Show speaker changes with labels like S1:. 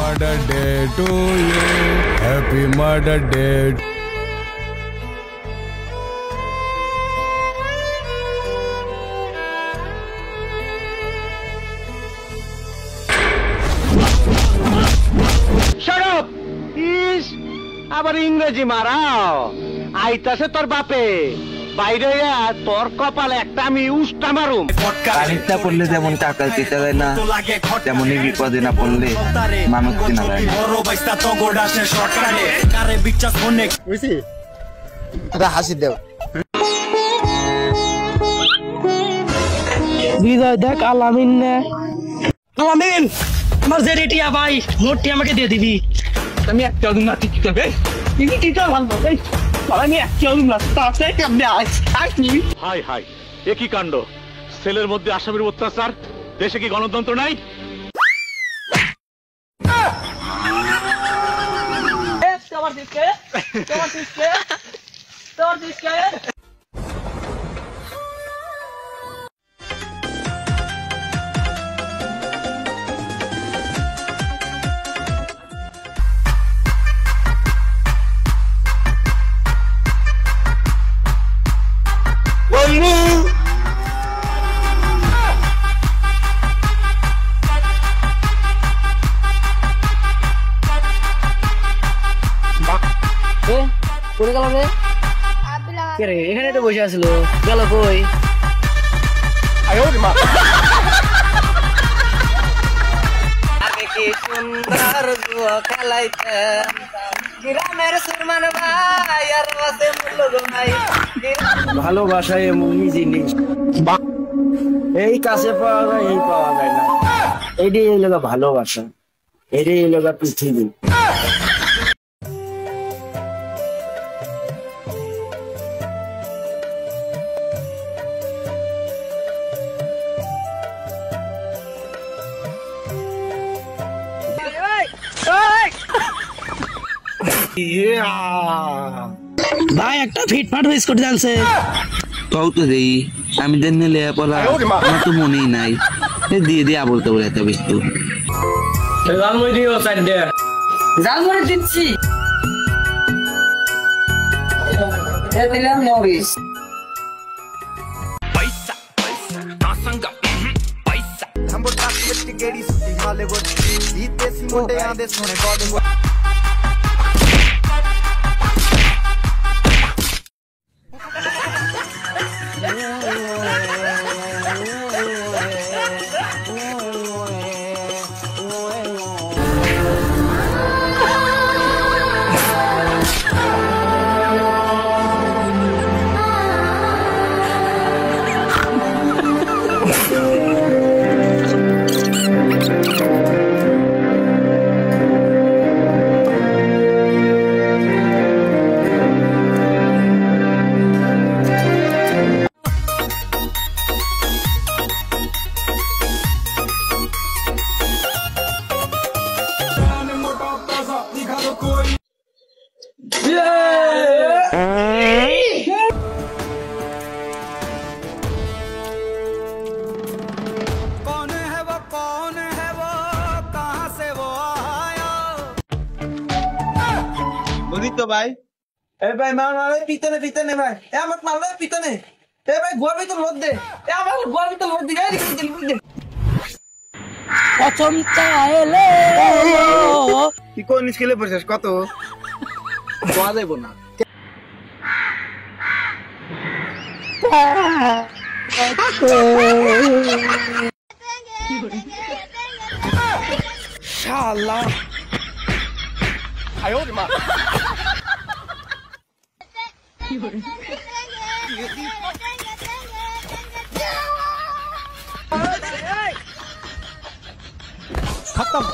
S1: murder day to you. Happy murder day.
S2: Shut up! Is আবার ইংরেজি মারাও আইতাছে তোর বাপে বাইরে তোর কপালে একটা আমি উষ্টা মারুম।
S3: আরেকটা পড়লে যেমন টাকা দিতে দেয় না তেমনই বিপদে না পড়লে মানুষ চিনা যায় না। হাসি দেও
S4: বিজয় দেখ আলামিন আলামিন আমার যে রেটিয়া ভাই নোটটি আমাকে দিয়ে দিবি। আমি একটা দিন না ঠিক করবে টিকা ভালো ভাই আমি একটা দিন না তাতে কেমনে আসনি।
S2: হাই হাই এ কি কাণ্ড সেলের মধ্যে আসামির অত্যাচার দেশে কি গণতন্ত্র নাই?
S4: এখানে তো বসে আসলো গেল কই? আগে কি সুন্দর খেলাইতে গ্রামের সুরমান ভাই আর ভাই ভালোবাসায় এমনই জিনিস এই কাছে পাওয়া যায় এই পাওয়া যায় না। এইটাই এই লোক ভালোবাসা এটাই এই লোক পৃথিবী। ভাই একটা ফিটফাট বিস্কুট জানছে
S3: তাও তো দেই আমি দেন নিলে পড়া আমার তো মনেই নাই দিয়ে দিয়ে বলতে বলে এত বিস্কুট
S4: জালমুড়ি দিও সাইডে জালমুড়ি দিচ্ছি এ দিলাম মরিস
S5: पैसा पैसा तासंगा पैसा हम बोटा की गेड़ी सुती हॉलीवुड देसी मुंडे आंदे सोने बॉलीवुड
S3: বুঝি তো ভাই এ ভাই মারলে পিতনে পিতনে ভাই এ আমার মারলে পিতনে এ ভাই গোয়াবি তো লোদ দে এ আমার গোয়াবি তো লোদ দে গাড়ি দিল দে
S4: প্রথম চাইলে
S3: কি কোন স্কেলে পড়ছস কত গোয়া দেব না
S4: শালা
S2: আয় ওরে মা खत्म